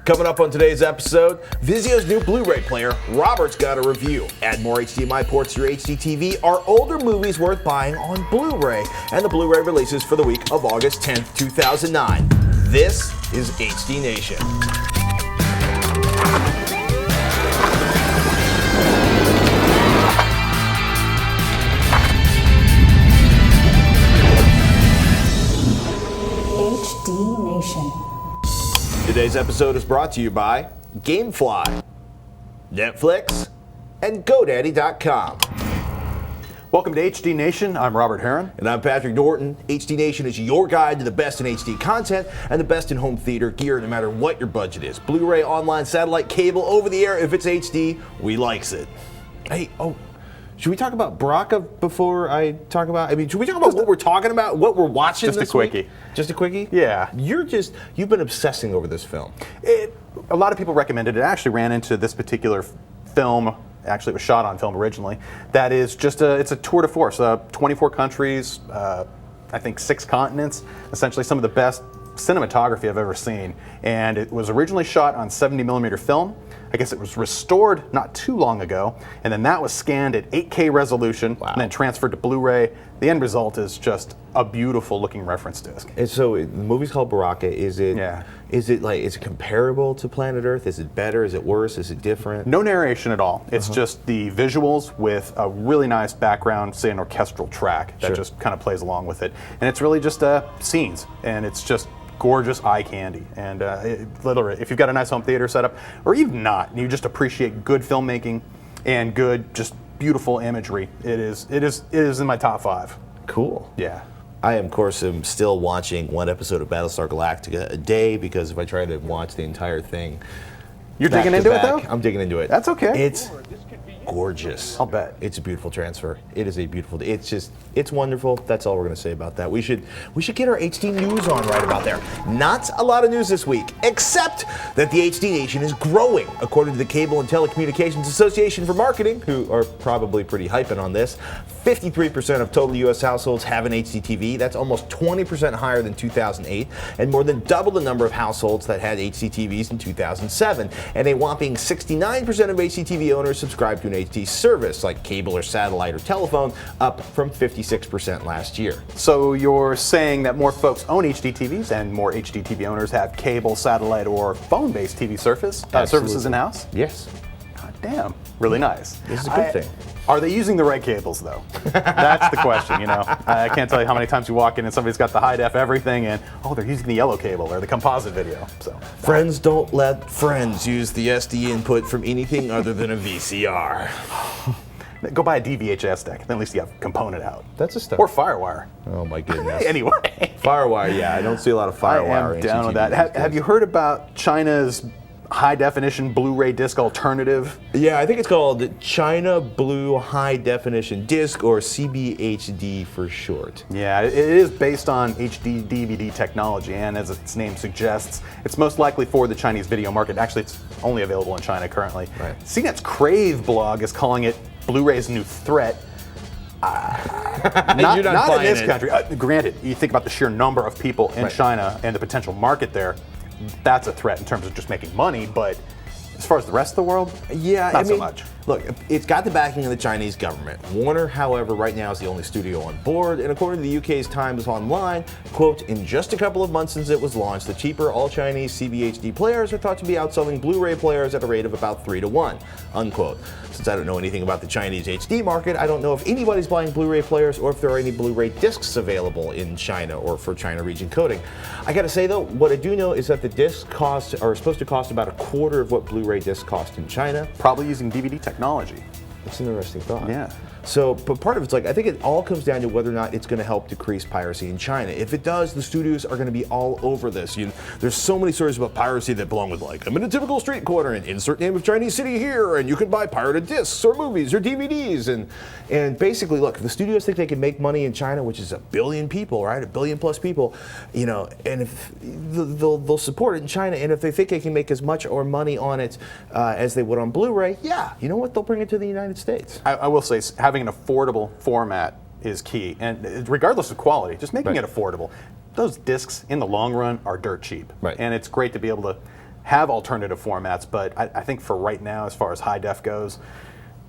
Coming up on today's episode, Vizio's new Blu-ray player, Robert's got a review. Add more HDMI ports to your HDTV. Are older movies worth buying on Blu-ray? And the Blu-ray releases for the week of August 10th, 2009. This is HD Nation. HD Nation. Today's episode is brought to you by Gamefly, Netflix, and GoDaddy.com. Welcome to HD Nation. I'm Robert Heron. And I'm Patrick Norton. HD Nation is your guide to the best in HD content and the best in home theater gear, no matter what your budget is. Blu-ray, online, satellite, cable, over the air. If it's HD, we likes it. Hey, should we talk about Baraka before I talk about? Should we talk about what we're talking about, what we're watching Just this a quickie. week? Just a quickie? Yeah. You've been obsessing over this film. A lot of people recommended it. I actually ran into this particular film. Actually, it was shot on film originally. That is just it's a tour de force. 24 countries, I think 6 continents. Essentially, some of the best cinematography I've ever seen. And it was originally shot on 70mm film. I guess it was restored not too long ago, and then that was scanned at 8K resolution, and then transferred to Blu-ray. The end result is just a beautiful looking reference disc. And so the movie's called Baraka. Is it comparable to Planet Earth? Is it better? Is it worse? Is it different? No narration at all. It's just the visuals with a really nice background, say an orchestral track that just kind of plays along with it. And it's really just scenes, and it's just gorgeous eye candy. And literally, if you've got a nice home theater setup, or even not, and you just appreciate good filmmaking and good, just beautiful imagery, it is in my top 5. Cool. Yeah. I, of course, am still watching one episode of Battlestar Galactica a day, because if I try to watch the entire thing, you're digging into it though? I'm digging into it. That's okay. It's gorgeous. I'll bet. It's a beautiful transfer. It is a beautiful. It's wonderful. That's all we're going to say about that. We should get our HD news on right about there. Not a lot of news this week, except that the HD Nation is growing, according to the Cable and Telecommunications Association for Marketing, who are probably pretty hyping on this. 53% of total U.S. households have an HDTV. That's almost 20% higher than 2008, and more than double the number of households that had HDTVs in 2007. And a whopping 69% of HDTV owners subscribe to an HD service, like cable or satellite or telephone, up from 56% last year. So you're saying that more folks own HDTVs and more HDTV owners have cable, satellite, or phone-based TV services in-house? Yes. God damn. Really nice. This is a good thing. Are they using the right cables, though? That's the question, you know. I can't tell you how many times you walk in and somebody's got the high-def everything, and, they're using the yellow cable or the composite video. So friends don't let friends use the SD input from anything other than a VCR. Go buy a DVHS deck, then at least you have component out. That's a step. Or FireWire. Oh my goodness. Anyway. FireWire, yeah. I don't see a lot of FireWire. I am down with that. Have you heard about China's high-definition Blu-ray disc alternative? Yeah, I think it's called China Blue High Definition Disc, or CBHD for short. Yeah, it is based on HD DVD technology, and as its name suggests, it's most likely for the Chinese video market. Actually, it's only available in China currently. Right. CNET's Crave blog is calling it Blu-ray's new threat. Not in this country. Granted, you think about the sheer number of people in China and the potential market there, that's a threat in terms of just making money, but as far as the rest of the world, not so much. Look, it's got the backing of the Chinese government. Warner, however, right now is the only studio on board, and according to the UK's Times Online, quote, in just a couple of months since it was launched, the cheaper all-Chinese CBHD players are thought to be outselling Blu-ray players at a rate of about 3 to 1, unquote. Since I don't know anything about the Chinese HD market, I don't know if anybody's buying Blu-ray players or if there are any Blu-ray discs available in China or for China region coding. I gotta say though, what I do know is that the discs are supposed to cost about a quarter of what Blu-ray discs cost in China. Probably using DVD technology. That's an interesting thought. Yeah. So, but part of it's like, I think it all comes down to whether or not it's going to help decrease piracy in China. If it does, the studios are going to be all over this. There's so many stories about piracy that belong with, like, I'm in a typical street corner and insert name of Chinese city here, and you can buy pirated discs or movies or DVDs. And basically, look, the studios think they can make money in China, which is 1 billion people, right? 1 billion plus people, and if they'll support it in China, and if they think they can make as much or money on it as they would on Blu-ray, yeah, you know what? They'll bring it to the United States. I will say, having an affordable format is key, and regardless of quality, just making it affordable. those discs in the long run are dirt cheap. Right. And it's great to be able to have alternative formats, but I think for right now, as far as high def goes,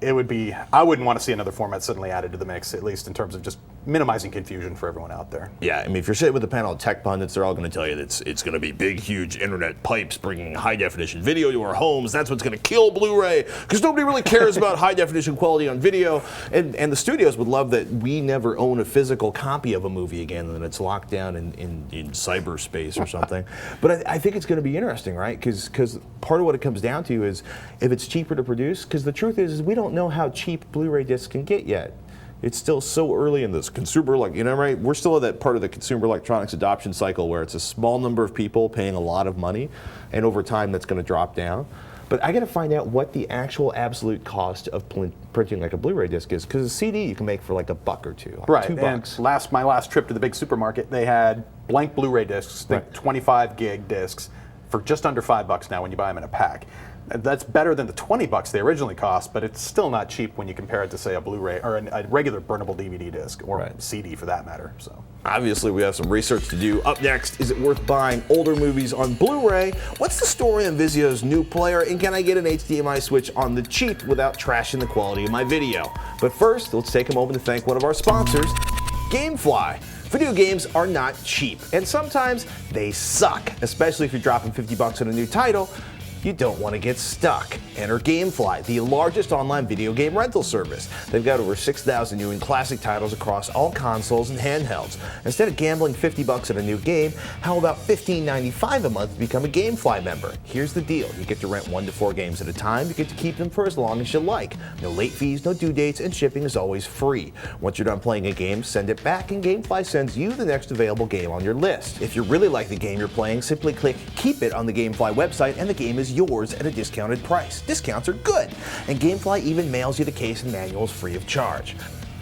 it would be, I wouldn't want to see another format suddenly added to the mix, at least in terms of just minimizing confusion for everyone out there. Yeah, I mean, if you're sitting with a panel of tech pundits, they're all going to tell you that it's going to be big, huge internet pipes bringing high-definition video to our homes. That's what's going to kill Blu-ray, because nobody really cares about high-definition quality on video. And the studios would love that we never own a physical copy of a movie again, and it's locked down in cyberspace or something. But I think it's going to be interesting, right? Because part of what it comes down to is if it's cheaper to produce, because the truth is we don't know how cheap Blu-ray discs can get yet. It's still so early in this consumer, right? We're still at that part of the consumer electronics adoption cycle where it's a small number of people paying a lot of money, and over time that's going to drop down. But I got to find out what the actual absolute cost of printing like a Blu-ray disc is, because a CD you can make for like $1 or $2, like right. $2. And my last trip to the big supermarket, they had blank Blu-ray discs, think 25 gig discs, for just under $5 now when you buy them in a pack. That's better than the $20 they originally cost, but it's still not cheap when you compare it to, say, a Blu-ray or a regular burnable DVD disc, or CD for that matter. So obviously we have some research to do. Up next, is it worth buying older movies on Blu-ray? What's the story on Vizio's new player? And can I get an HDMI switch on the cheap without trashing the quality of my video? But first, let's take a moment to thank one of our sponsors, GameFly. Video games are not cheap, and sometimes they suck, especially if you're dropping $50 on a new title. You don't want to get stuck. Enter GameFly, the largest online video game rental service. They've got over 6,000 new and classic titles across all consoles and handhelds. Instead of gambling $50 on a new game, how about $15.95 a month to become a GameFly member? Here's the deal. You get to rent 1 to 4 games at a time. You get to keep them for as long as you like. No late fees, no due dates, and shipping is always free. Once you're done playing a game, send it back, and GameFly sends you the next available game on your list. If you really like the game you're playing, simply click Keep It on the GameFly website, and the game is yours at a discounted price. Discounts are good, and GameFly even mails you the case and manuals free of charge.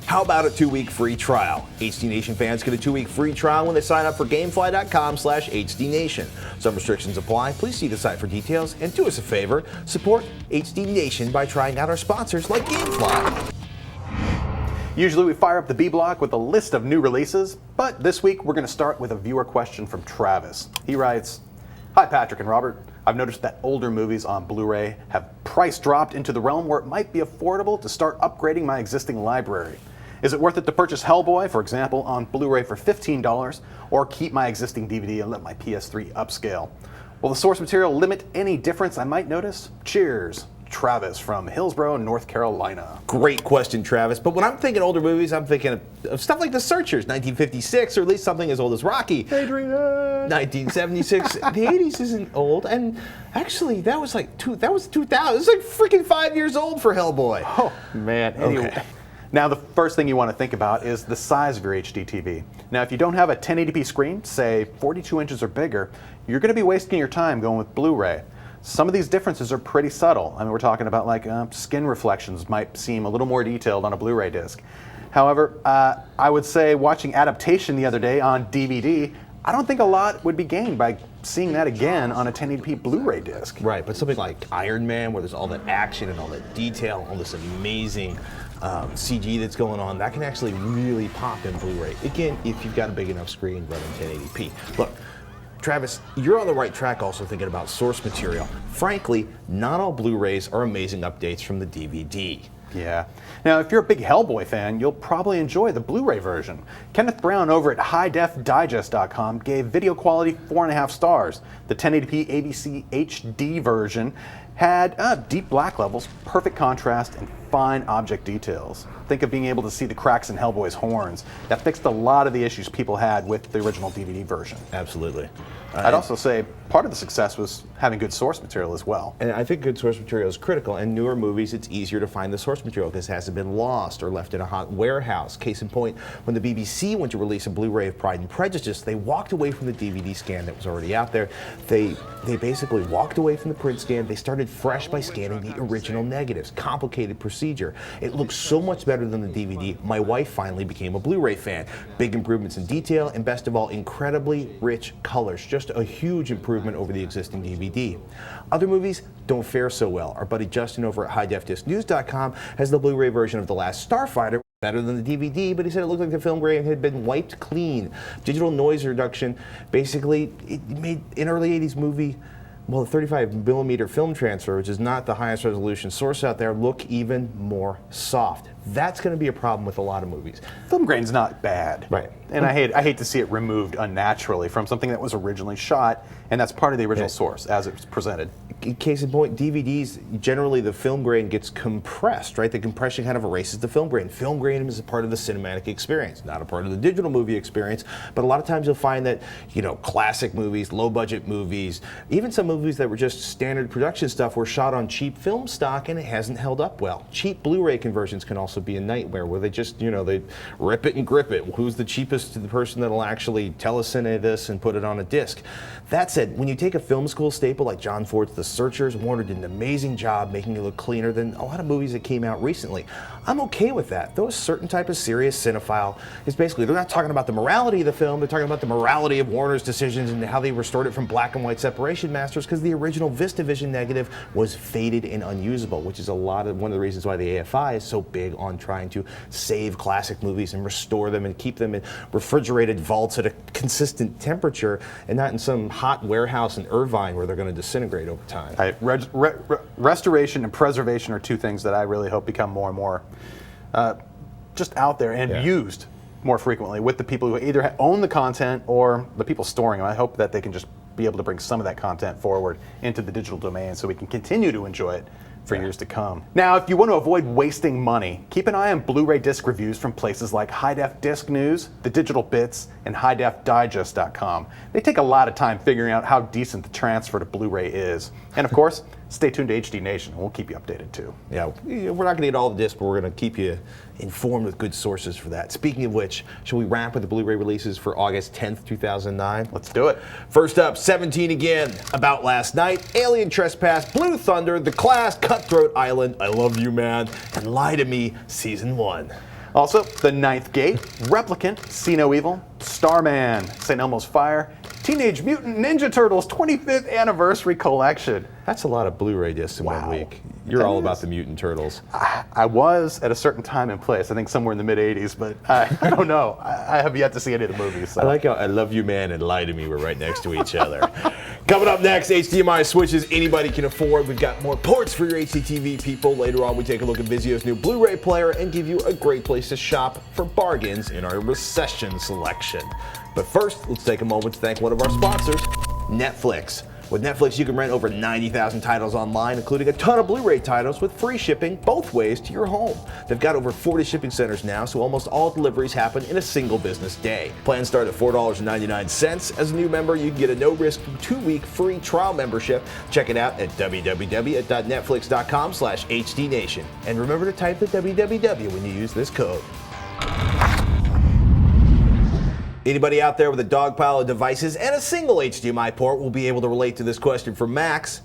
How about a 2-week free trial? HD Nation fans get a 2-week free trial when they sign up for gamefly.com/HDNation. Some restrictions apply. Please see the site for details, and do us a favor, support HD Nation by trying out our sponsors like GameFly. usually we fire up the B block with a list of new releases, but this week we're going to start with a viewer question from Travis. He writes, "Hi Patrick and Robert. I've noticed that older movies on Blu-ray have price dropped into the realm where it might be affordable to start upgrading my existing library. Is it worth it to purchase Hellboy, for example, on Blu-ray for $15, or keep my existing DVD and let my PS3 upscale? Will the source material limit any difference I might notice? Cheers. Travis from Hillsborough, North Carolina." Great question, Travis. But when I'm thinking older movies, I'm thinking of stuff like The Searchers, 1956, or at least something as old as Rocky. Adrian. 1976. The 80s isn't old, and actually that was 2000. It's like freaking 5 years old for Hellboy. Oh man. Anyway. Okay. Now the first thing you want to think about is the size of your HDTV. Now if you don't have a 1080p screen, say 42 inches or bigger, you're going to be wasting your time going with Blu-ray. Some of these differences are pretty subtle. I mean, we're talking about like skin reflections might seem a little more detailed on a Blu-ray disc. However, I would say watching Adaptation the other day on DVD, I don't think a lot would be gained by seeing that again on a 1080p Blu-ray disc. Right, but something like Iron Man, where there's all that action and all that detail, all this amazing CG that's going on, that can actually really pop in Blu-ray. Again, if you've got a big enough screen running 1080p. Look, Travis, you're on the right track also thinking about source material. Frankly, not all Blu-rays are amazing updates from the DVD. Yeah. Now, if you're a big Hellboy fan, you'll probably enjoy the Blu-ray version. Kenneth Brown over at HighDefDigest.com gave video quality 4.5 stars. The 1080p ABC HD version had deep black levels, perfect contrast, and fine object details. Think of being able to see the cracks in Hellboy's horns. That fixed a lot of the issues people had with the original DVD version. Absolutely. I'd also say part of the success was having good source material as well. And I think good source material is critical. And newer movies, it's easier to find the source material because it hasn't been lost or left in a hot warehouse. Case in point, when the BBC went to release a Blu-ray of Pride and Prejudice, they walked away from the DVD scan that was already out there. They basically walked away from the print scan. They started fresh by scanning the original negatives. Complicated procedure. It looks so much better than the DVD. My wife finally became a Blu-ray fan. Big improvements in detail, and best of all, incredibly rich colors. Just a huge improvement over the existing DVD. Other movies don't fare so well. Our buddy Justin over at HighDefDiscNews.com has the Blu-ray version of The Last Starfighter. better than the DVD, but he said it looked like the film grain had been wiped clean. Digital noise reduction, basically, it made an early 80s movie, well, the 35mm film transfer, which is not the highest resolution source out there, look even more soft. That's going to be a problem with a lot of movies. Film grain's not bad. Right. And I hate to see it removed unnaturally from something that was originally shot, and that's part of the original source as it was presented. Case in point, DVDs, generally the film grain gets compressed, right? The compression kind of erases the film grain. Film grain is a part of the cinematic experience, not a part of the digital movie experience. But a lot of times you'll find that, classic movies, low budget movies, even some movies that were just standard production stuff were shot on cheap film stock and it hasn't held up well. Cheap Blu-ray conversions can also be a nightmare where they just, they rip it and grip it. Who's the cheapest to the person that'll actually telecine this and put it on a disc? That said, when you take a film school staple like John Ford's The Searchers, Warner did an amazing job making it look cleaner than a lot of movies that came out recently. I'm okay with that. Though a certain type of serious cinephile is basically, they're not talking about the morality of the film, they're talking about the morality of Warner's decisions and how they restored it from black and white separation masters, because the original VistaVision negative was faded and unusable, which is one of the reasons why the AFI is so big on trying to save classic movies and restore them and keep them in refrigerated vaults at a consistent temperature and not in some hot warehouse in Irvine where they're going to disintegrate over time. Restoration and preservation are two things that I really hope become more and more just out there and used more frequently with the people who either own the content or the people storing them. I hope that they can just be able to bring some of that content forward into the digital domain so we can continue to enjoy it for years to come. Now, if you want to avoid wasting money, keep an eye on Blu-ray disc reviews from places like High Def Disc News, The Digital Bits, and HighDefDigest.com. They take a lot of time figuring out how decent the transfer to Blu-ray is. And of course, stay tuned to HD Nation, and we'll keep you updated too. Yeah, we're not going to get all the discs, but we're going to keep you informed with good sources for that. Speaking of which, shall we wrap with the Blu-ray releases for August 10th, 2009? Let's do it. First up, 17 again, About Last Night, Alien Trespass, Blue Thunder, The Class, Cutthroat Island, I Love You Man, and Lie to Me, Season 1. Also, The Ninth Gate, Replicant, See No Evil, Starman, St. Elmo's Fire, Teenage Mutant Ninja Turtles 25th Anniversary Collection. That's a lot of Blu-ray discs in 1 week. You're all about the Mutant Turtles. I was at a certain time and place, I think somewhere in the mid-'80s, but I don't know. I have yet to see any of the movies. So. I like how I Love You Man and Lie to Me were right next to each other. Coming up next, HDMI switches anybody can afford. We've got more ports for your HDTV people. Later on, we take a look at Vizio's new Blu-ray player and give you a great place to shop for bargains in our recession selection. But first, let's take a moment to thank one of our sponsors, Netflix. With Netflix, you can rent over 90,000 titles online, including a ton of Blu-ray titles with free shipping both ways to your home. They've got over 40 shipping centers now, so almost all deliveries happen in a single business day. Plans start at $4.99. As a new member, you can get a no-risk 2-week free trial membership. Check it out at www.netflix.com/HDNation. And remember to type the www when you use this code. Anybody out there with a dog pile of devices and a single HDMI port will be able to relate to this question from Max.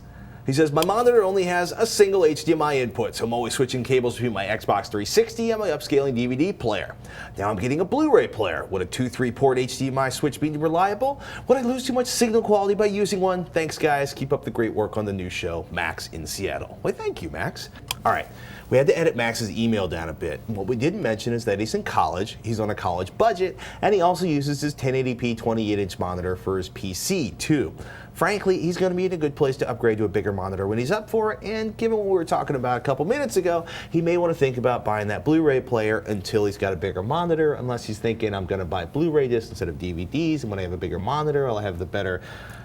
He says, my monitor only has a single HDMI input, so I'm always switching cables between my Xbox 360 and my upscaling DVD player. Now I'm getting a Blu-ray player. Would a 2-3 port HDMI switch be reliable? Would I lose too much signal quality by using one? Thanks, guys. Keep up the great work on the new show. Max in Seattle. Well, thank you, Max. All right. We had to edit Max's email down a bit. What we didn't mention is that he's in college, he's on a college budget, and he also uses his 1080p 28-inch monitor for his PC, too. Frankly, he's going to be in a good place to upgrade to a bigger monitor when he's up for it, and given what we were talking about a couple minutes ago, he may want to think about buying that Blu-ray player until he's got a bigger monitor, unless he's thinking, I'm going to buy Blu-ray discs instead of DVDs, and when I have a bigger monitor, I'll have the better...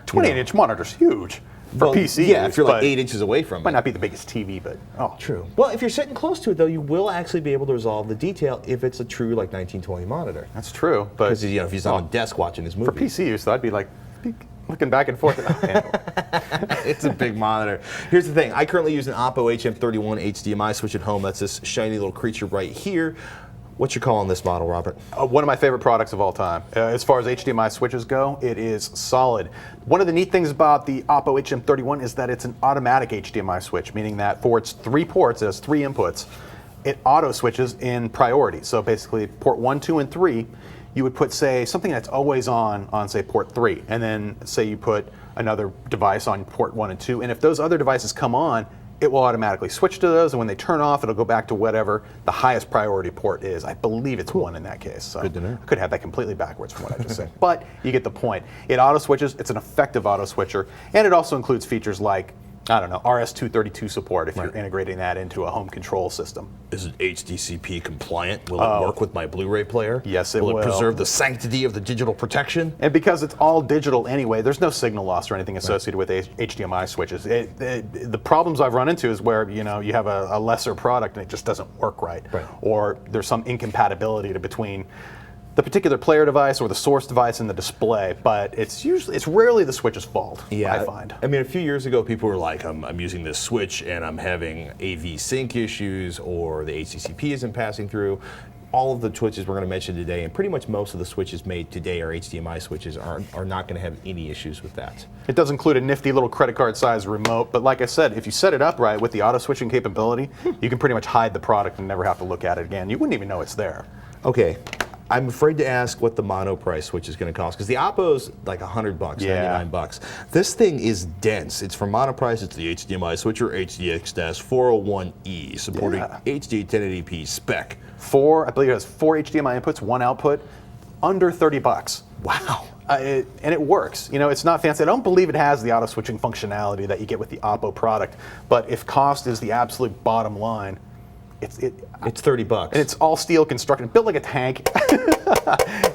28-inch monitor's huge. For PC, yeah, if you're like 8 inches away from it. Might not be the biggest TV, but true. Well, if you're sitting close to it, though, you will actually be able to resolve the detail if it's a true like 1920 monitor. That's true, but because if he's on a desk watching his movie. For PC use, so I'd be like looking back and forth. It's a big monitor. Here's the thing: I currently use an Oppo HM31 HDMI switch at home. That's this shiny little creature right here. What's your call on this model, Robert? One of my favorite products of all time. As far as HDMI switches go, it is solid. One of the neat things about the Oppo HM31 is that it's an automatic HDMI switch, meaning that for its 3 ports, it has 3 inputs, it auto switches in priority. So basically, port 1, 2, and 3, you would put, say, something that's always on, say, port 3, and then say you put another device on port 1 and 2, and if those other devices come on, it will automatically switch to those, and when they turn off, it'll go back to whatever the highest priority port is. I believe it's 1 in that case. So Good to know. I could have that completely backwards from what I just said. But you get the point. It auto switches, it's an effective auto switcher, and it also includes features like, I don't know, RS-232 support if you're integrating that into a home control system. Is it HDCP compliant? Will it work with my Blu-ray player? Yes, it will. will. It preserve the sanctity of the digital protection? And because it's all digital anyway, there's no signal loss or anything associated with HDMI switches. The problems I've run into is where you have a lesser product and it just doesn't work right. Or there's some incompatibility between the particular player device or the source device and the display, but it's rarely the switch's fault, I find. I mean, a few years ago, people were like, I'm using this switch and I'm having AV sync issues, or the HDCP isn't passing through. All of the switches we're going to mention today, and pretty much most of the switches made today are HDMI switches, are not going to have any issues with that. It does include a nifty little credit card size remote, but like I said, if you set it up right with the auto switching capability, you can pretty much hide the product and never have to look at it again. You wouldn't even know it's there. Okay. I'm afraid to ask what the mono price switch is going to cost, because the Oppo's like $100, $99. This thing is dense. It's for mono price. It's the HDMI switcher HDX-401E, supporting HD 1080p spec. I believe it has 4 HDMI inputs, 1 output, under $30. Wow. And it works. It's not fancy. I don't believe it has the auto switching functionality that you get with the Oppo product, but if cost is the absolute bottom line, it's $30. And it's all steel constructed, built like a tank.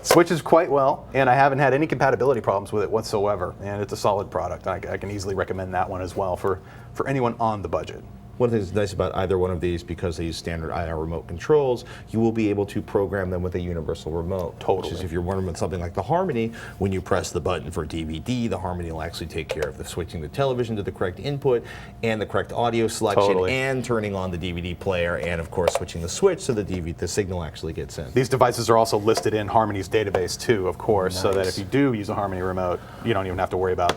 Switches quite well, and I haven't had any compatibility problems with it whatsoever. And it's a solid product. I can easily recommend that one as well for anyone on the budget. One of the things that's nice about either one of these, because they use standard IR remote controls, you will be able to program them with a universal remote. Totally. Which is, if you're wondering with something like the Harmony, when you press the button for DVD, the Harmony will actually take care of the switching the television to the correct input and the correct audio selection and turning on the DVD player, and of course switching the switch so the signal actually gets in. These devices are also listed in Harmony's database too, of course, so that if you do use a Harmony remote, you don't even have to worry about,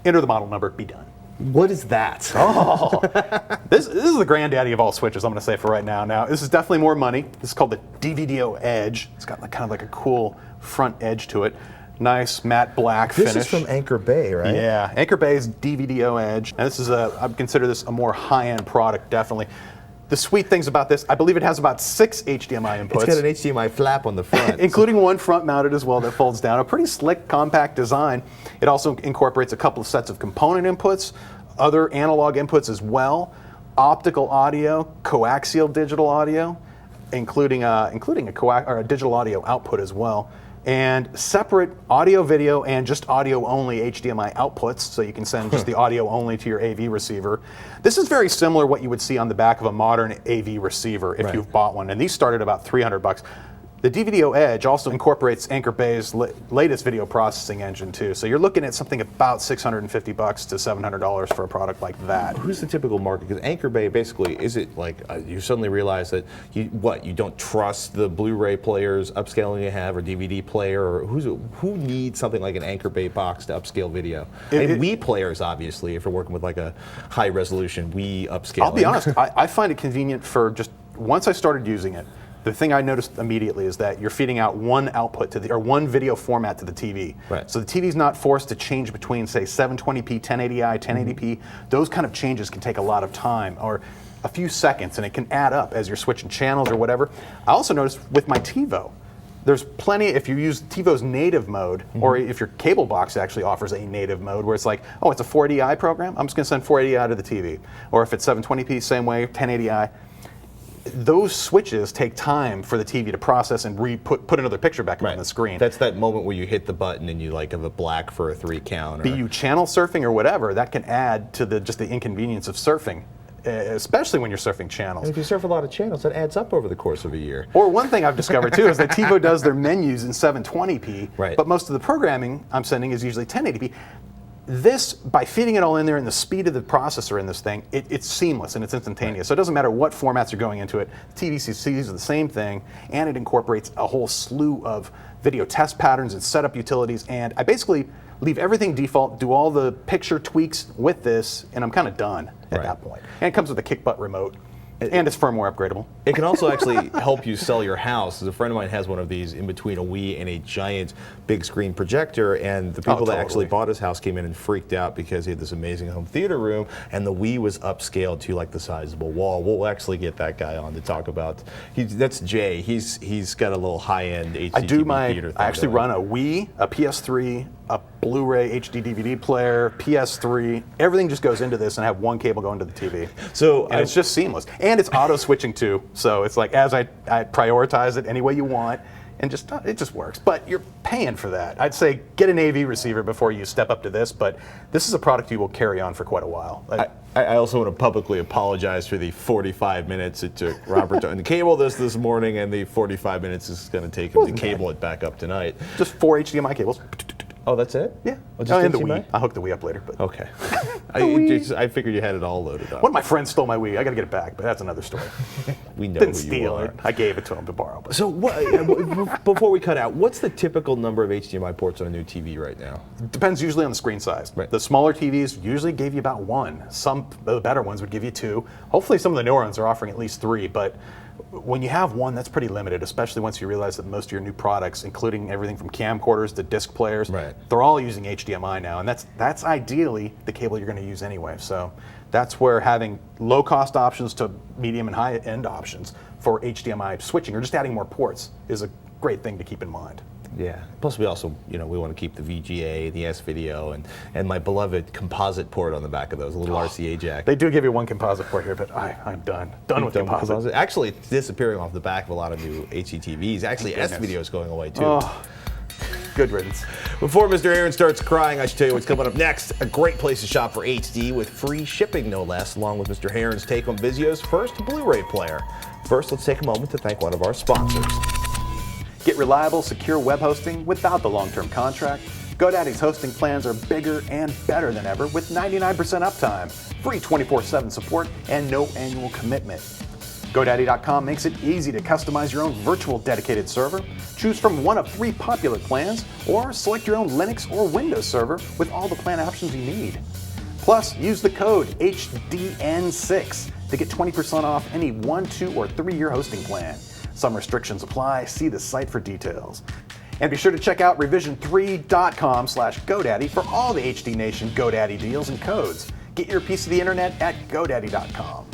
enter the model number, be done. What is that? Oh, this is the granddaddy of all switches, I'm going to say for right now. Now, this is definitely more money. This is called the DVDO Edge. It's got kind of like a cool front edge to it. Nice matte black finish. This is from Anchor Bay, right? Yeah, Anchor Bay's DVDO Edge. And this is I consider this a more high-end product, definitely. The sweet things about this, I believe it has about 6 HDMI inputs. It's got an HDMI flap on the front. Including one front-mounted as well that folds down. A pretty slick, compact design. It also incorporates a couple of sets of component inputs, other analog inputs as well, optical audio, coaxial digital audio, including a digital audio output as well, and separate audio, video, and just audio-only HDMI outputs, so you can send just the audio-only to your AV receiver. This is very similar to what you would see on the back of a modern AV receiver if you've bought one, and these start at about $300. The DVDO Edge also incorporates Anchor Bay's latest video processing engine too, so you're looking at something about $650 to $700 for a product like that. Who's the typical market? Because Anchor Bay, basically, is it like you suddenly realize that you don't trust the Blu-ray players upscaling you have, or DVD player, or who needs something like an Anchor Bay box to upscale video? Wii players, obviously, if you're working with like a high resolution Wii upscaling. I'll be honest, I find it convenient for just once I started using it. The thing I noticed immediately is that you're feeding out one output or one video format to the TV. Right. So the TV's not forced to change between, say, 720p, 1080i, 1080p. Those kind of changes can take a lot of time, or a few seconds, and it can add up as you're switching channels or whatever. I also noticed with my TiVo, there's plenty, if you use TiVo's native mode, or if your cable box actually offers a native mode where it's like, oh, it's a 480i program, I'm just going to send 480i to the TV. Or if it's 720p, same way, 1080i. Those switches take time for the TV to process and put another picture back on the screen. That's that moment where you hit the button and you have a black for a 3 count. Be you channel surfing or whatever, that can add to just the inconvenience of surfing, especially when you're surfing channels. And if you surf a lot of channels, that adds up over the course of a year. Or one thing I've discovered too is that TiVo does their menus in 720p, but most of the programming I'm sending is usually 1080p. This, by feeding it all in there and the speed of the processor in this thing, it's seamless and it's instantaneous. So it doesn't matter what formats are going into it. TVC sees the same thing, and it incorporates a whole slew of video test patterns and setup utilities. And I basically leave everything default, do all the picture tweaks with this, and I'm kind of done at that point. And it comes with a kick butt remote. And it's firmware upgradable. It can also actually help you sell your house. A friend of mine has one of these in between a Wii and a giant big screen projector, and the people that actually bought his house came in and freaked out because he had this amazing home theater room, and the Wii was upscaled to like the size of a wall. We'll actually get that guy on to talk about. That's Jay. He's got a little high-end HDTV theater thing. I actually run a Wii, a PS3, a Blu-ray HD DVD player, PS3. Everything just goes into this, and I have one cable going to the TV. And it's just seamless. And it's auto switching too, so it's like as I prioritize it any way you want, and it just works. But you're paying for that. I'd say get an AV receiver before you step up to this, but this is a product you will carry on for quite a while. I also want to publicly apologize for the 45 minutes it took Robert to uncable this morning, and the 45 minutes it's going to take him to cable it back up tonight. Just 4 HDMI cables. Oh, that's it? Yeah. Just and the HDMI? Wii. I'll hook the Wii up later. But okay. I figured you had it all loaded up. One of my friends stole my Wii. I got to get it back, but that's another story. We know Didn't who you steal are. it. I gave it to him to borrow. But. So before we cut out, what's the typical number of HDMI ports on a new TV right now? It depends usually on the screen size. Right. The smaller TVs usually gave you about 1. Some of the better ones would give you 2. Hopefully some of the newer ones are offering at least 3, but when you have 1, that's pretty limited, especially once you realize that most of your new products, including everything from camcorders to disc players, they're all using HDMI now, and that's ideally the cable you're going to use anyway. So that's where having low-cost options to medium and high-end options for HDMI switching, or just adding more ports, is a great thing to keep in mind. Yeah. Plus, we also, we want to keep the VGA, the S-Video, and my beloved composite port on the back of those, a little RCA jack. They do give you one composite port here, but I'm done with composite. Actually, it's disappearing off the back of a lot of new HDTVs. Actually, S-Video is going away too. Oh, good riddance. Before Mr. Aaron starts crying, I should tell you what's coming up next. A great place to shop for HD with free shipping, no less, along with Mr. Aaron's take on Vizio's first Blu-ray player. First, let's take a moment to thank one of our sponsors. Get reliable, secure web hosting without the long-term contract. GoDaddy's hosting plans are bigger and better than ever with 99% uptime, free 24/7 support, and no annual commitment. GoDaddy.com makes it easy to customize your own virtual dedicated server. Choose from one of 3 popular plans, or select your own Linux or Windows server with all the plan options you need. Plus, use the code HDN6 to get 20% off any 1, 2, or 3-year hosting plan. Some restrictions apply. See the site for details. And be sure to check out revision3.com/GoDaddy for all the HD Nation GoDaddy deals and codes. Get your piece of the internet at GoDaddy.com.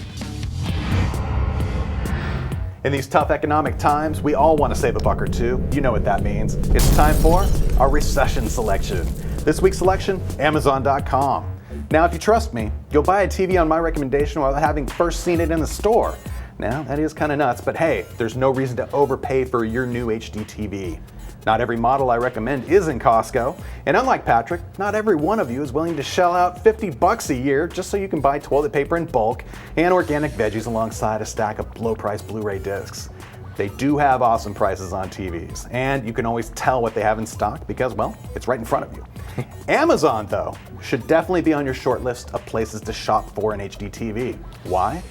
In these tough economic times, we all want to save a buck or two. You know what that means. It's time for our recession selection. This week's selection, Amazon.com. Now, if you trust me, you'll buy a TV on my recommendation without having first seen it in the store. Now, that is kind of nuts, but hey, there's no reason to overpay for your new HD TV. Not every model I recommend is in Costco, and unlike Patrick, not every one of you is willing to shell out $50 a year just so you can buy toilet paper in bulk and organic veggies alongside a stack of low-priced Blu-ray discs. They do have awesome prices on TVs, and you can always tell what they have in stock because, well, it's right in front of you. Amazon, though, should definitely be on your short list of places to shop for an HD TV. Why?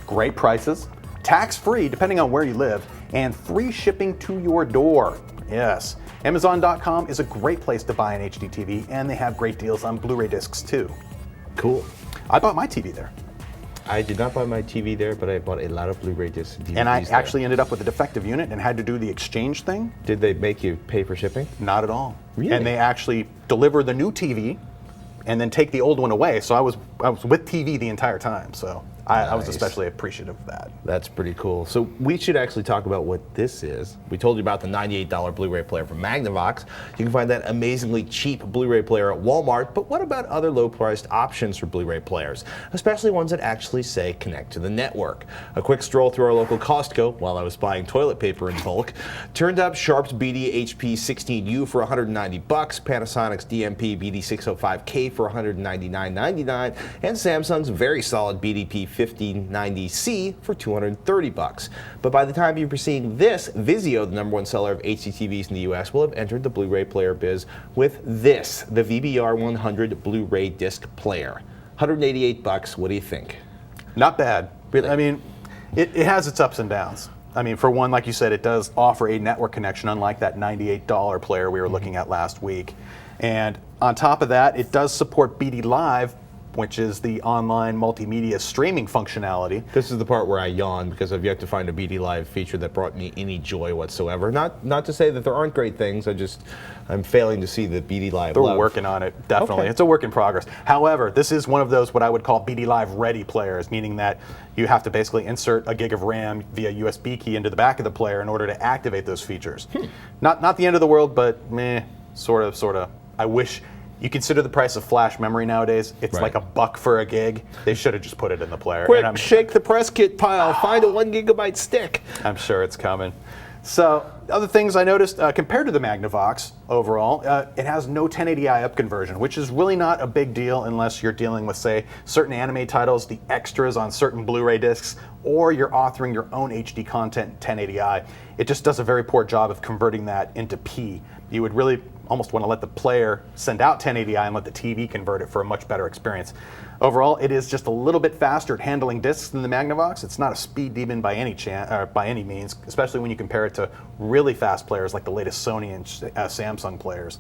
Great prices, tax-free depending on where you live, and free shipping to your door. Yes, Amazon.com is a great place to buy an HD TV, and they have great deals on Blu-ray discs too. Cool. I bought my TV there. I did not buy my TV there, but I bought a lot of Blu-ray discs and DVDs And I there. actually ended up with a defective unit and had to do the exchange thing. Did they make you pay for shipping? Not at all. Really? And they actually deliver the new TV and then take the old one away. So I was with TV the entire time. So I was especially appreciative of that. That's pretty cool. So we should actually talk about what this is. We told you about the $98 Blu-ray player from Magnavox. You can find that amazingly cheap Blu-ray player at Walmart, but what about other low-priced options for Blu-ray players, especially ones that actually say connect to the network? A quick stroll through our local Costco while I was buying toilet paper in bulk turned up Sharp's BD HP16U for $190, Panasonic's DMP BD605K for $199.99, and Samsung's very solid BDP 5090C for $230. But by the time you're seeing this, Vizio, the #1 seller of HDTVs in the US, will have entered the Blu-ray player biz with this, the VBR100 Blu-ray disc player. $188, what do you think? Not bad. Really? I mean, it has its ups and downs. I mean, for one, like you said, it does offer a network connection, unlike that $98 player we were looking at last week. And on top of that, it does support BD Live, which is the online multimedia streaming functionality. This is the part where I yawn because I've yet to find a BD Live feature that brought me any joy whatsoever. Not to say that there aren't great things. I'm failing to see the BD Live. They're working on it, definitely. Okay. It's a work in progress. However, this is one of those what I would call BD Live ready players, meaning that you have to basically insert a gig of RAM via USB key into the back of the player in order to activate those features. Not the end of the world, but meh, sort of. I wish. You consider the price of flash memory nowadays, it's Right. like $1 for a gig. They should have just put it in the player. Quick, shake the press kit pile, find a 1 gigabyte stick. I'm sure it's coming. So, other things I noticed, compared to the Magnavox overall, it has no 1080i upconversion, which is really not a big deal unless you're dealing with, say, certain anime titles, the extras on certain Blu-ray discs, or you're authoring your own HD content in 1080i. It just does a very poor job of converting that into P. You would really almost want to let the player send out 1080i and let the TV convert it for a much better experience. Overall, it is just a little bit faster at handling discs than the Magnavox. It's not a speed demon by any means, especially when you compare it to really fast players like the latest Sony and Samsung players.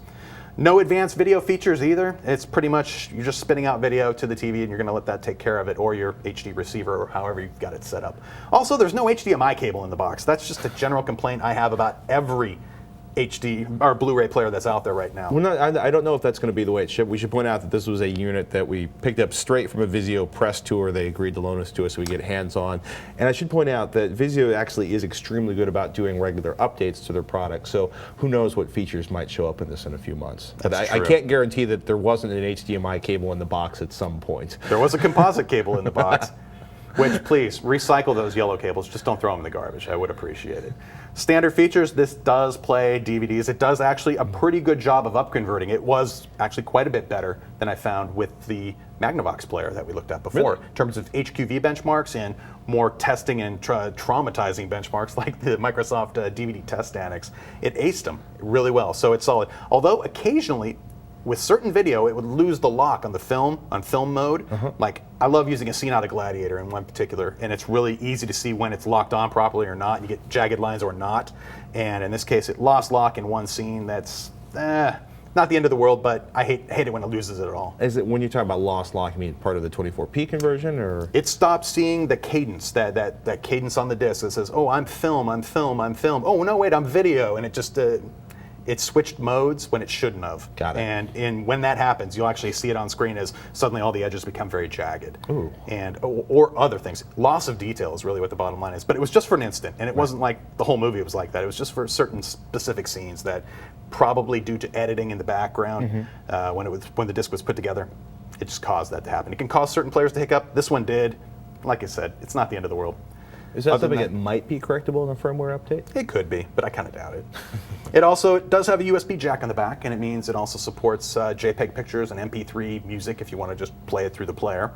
No advanced video features either. It's pretty much you're just spitting out video to the TV and you're going to let that take care of it, or your HD receiver, or however you've got it set up. Also, there's no HDMI cable in the box. That's just a general complaint I have about every HD or Blu-ray player that's out there right now. I don't know if that's going to be the way it shipped. We should point out that this was a unit that we picked up straight from a Vizio press tour. They agreed to loan us to us so we get hands-on. And I should point out that Vizio actually is extremely good about doing regular updates to their products. So who knows what features might show up in this in a few months. But I can't guarantee that there wasn't an HDMI cable in the box at some point. There was a composite cable in the box. Which, please, recycle those yellow cables. Just don't throw them in the garbage. I would appreciate it. Standard features, this does play DVDs. It does actually a pretty good job of upconverting. It was actually quite a bit better than I found with the Magnavox player that we looked at before. Really? In terms of HQV benchmarks and more testing and traumatizing benchmarks like the Microsoft DVD test annex, it aced them really well, so it's solid. Although occasionally, with certain video, it would lose the lock on the film, on film mode. Like, I love using a scene out of Gladiator in one particular, and it's really easy to see when it's locked on properly or not. You get jagged lines or not. And in this case, it lost lock in one scene. That's not the end of the world, but I hate it when it loses it at all. Is it, when you talk about lost lock, you mean part of the 24p conversion, or? It stopped seeing the cadence, that cadence on the disc that says, oh, I'm film, I'm film, I'm film. Oh, no, wait, I'm video. And it just, it switched modes when it shouldn't have. Got it. And when that happens, you'll actually see it on screen as suddenly all the edges become very jagged. Ooh. And or other things. Loss of detail is really what the bottom line is. But it was just for an instant, and it wasn't like the whole movie was like that. It was just for certain specific scenes that, probably due to editing in the background, when the disc was put together, it just caused that to happen. It can cause certain players to hiccup. This one did. Like I said, it's not the end of the world. Is that Other something than that might be correctable in a firmware update? It could be, but I kind of doubt it. It also does have a USB jack on the back, and it means it also supports JPEG pictures and MP3 music if you want to just play it through the player.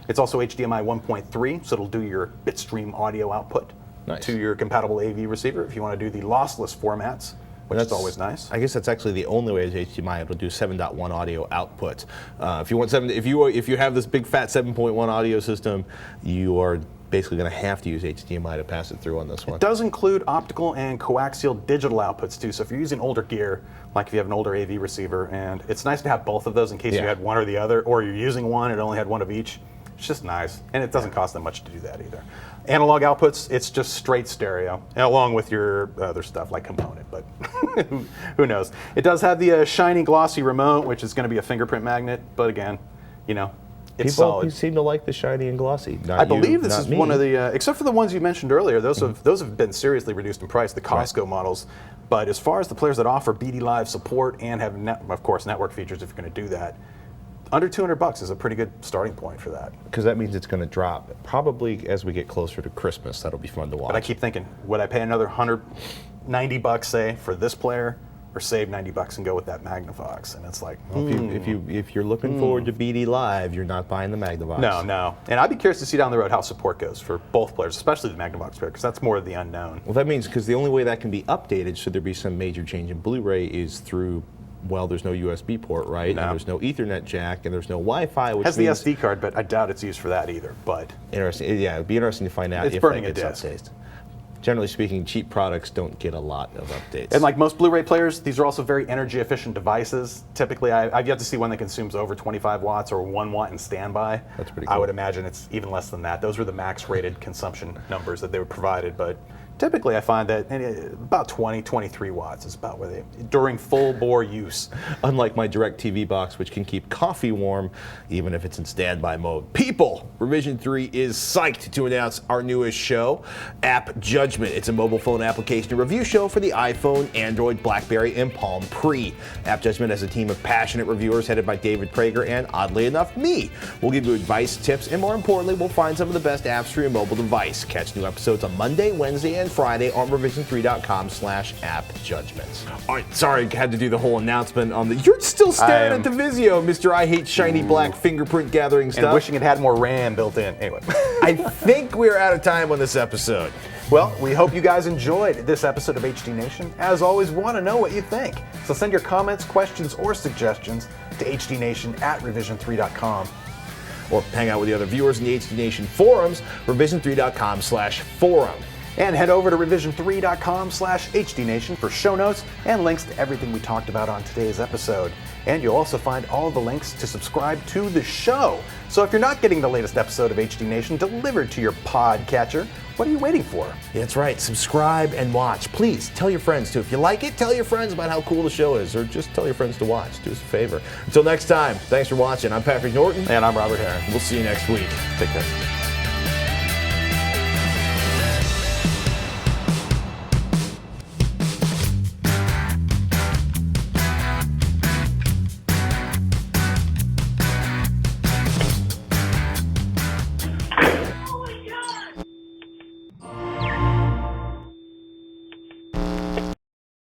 It's also HDMI 1.3, so it'll do your bitstream audio output to your compatible AV receiver if you want to do the lossless formats, which is always nice. I guess that's actually the only way is HDMI. It'll do 7.1 audio output. If you want if you have this big fat 7.1 audio system, you are basically going to have to use HDMI to pass it through on this one. It does include optical and coaxial digital outputs too, so if you're using older gear, like if you have an older AV receiver, and it's nice to have both of those in case you had one or the other, or you're using one and it only had one of each. It's just nice, and it doesn't cost them much to do that either. Analog outputs, it's just straight stereo, along with your other stuff like component, but who knows. It does have the shiny glossy remote, which is going to be a fingerprint magnet, but again, it's solid. People seem to like the shiny and glossy. I believe this is one of the, except for the ones you mentioned earlier, those have been seriously reduced in price, the Costco models. But as far as the players that offer BD Live support and have, of course, network features if you're going to do that, under $200 is a pretty good starting point for that. Because that means it's going to drop probably as we get closer to Christmas. That'll be fun to watch. But I keep thinking, would I pay another $190, say, for this player, or save $90 and go with that Magnavox? And it's like, if you're looking forward to BD Live, you're not buying the Magnavox. No. And I'd be curious to see down the road how support goes for both players, especially the Magnavox player, because that's more of the unknown. Well, that means because the only way that can be updated, should there be some major change in Blu-ray, is through. Well, there's no USB port, right? No. And there's no Ethernet jack, and there's no Wi-Fi, which has means the SD card, but I doubt it's used for that either. But interesting. Yeah, it'd be interesting to find out it's if burning that a gets disc. updated. generally speaking, cheap products don't get a lot of updates. And like most Blu-ray players, these are also very energy efficient devices. Typically, I've yet to see one that consumes over 25 watts or 1 watt in standby. That's pretty cool. I would imagine it's even less than that. Those were the max rated consumption numbers that they were provided, but typically I find that about 20, 23 watts is about where they, during full bore use. Unlike my DirecTV box, which can keep coffee warm even if it's in standby mode. People, Revision 3 is psyched to announce our newest show, App Judgment. It's a mobile phone application review show for the iPhone, Android, BlackBerry, and Palm Pre. App Judgment has a team of passionate reviewers headed by David Prager and, oddly enough, me. We'll give you advice, tips, and more importantly, we'll find some of the best apps for your mobile device. Catch new episodes on Monday, Wednesday, and Friday on revision3.com/appjudgments. All right, sorry, I had to do the whole announcement on the. You're still staring at the Vizio, Mr. I hate shiny black fingerprint gathering stuff. And wishing it had more RAM built in. Anyway. I think we're out of time on this episode. Well, we hope you guys enjoyed this episode of HD Nation. As always, we want to know what you think. So send your comments, questions, or suggestions to hdnation@revision3.com. Or hang out with the other viewers in the HD Nation forums, revision3.com/forum. And head over to revision3.com/HDNation for show notes and links to everything we talked about on today's episode. And you'll also find all the links to subscribe to the show. So if you're not getting the latest episode of HD Nation delivered to your podcatcher, what are you waiting for? Yeah, that's right. Subscribe and watch. Please tell your friends too. If you like it, tell your friends about how cool the show is, or just tell your friends to watch. Do us a favor. Until next time, thanks for watching. I'm Patrick Norton. And I'm Robert Herron. We'll see you next week. Take care.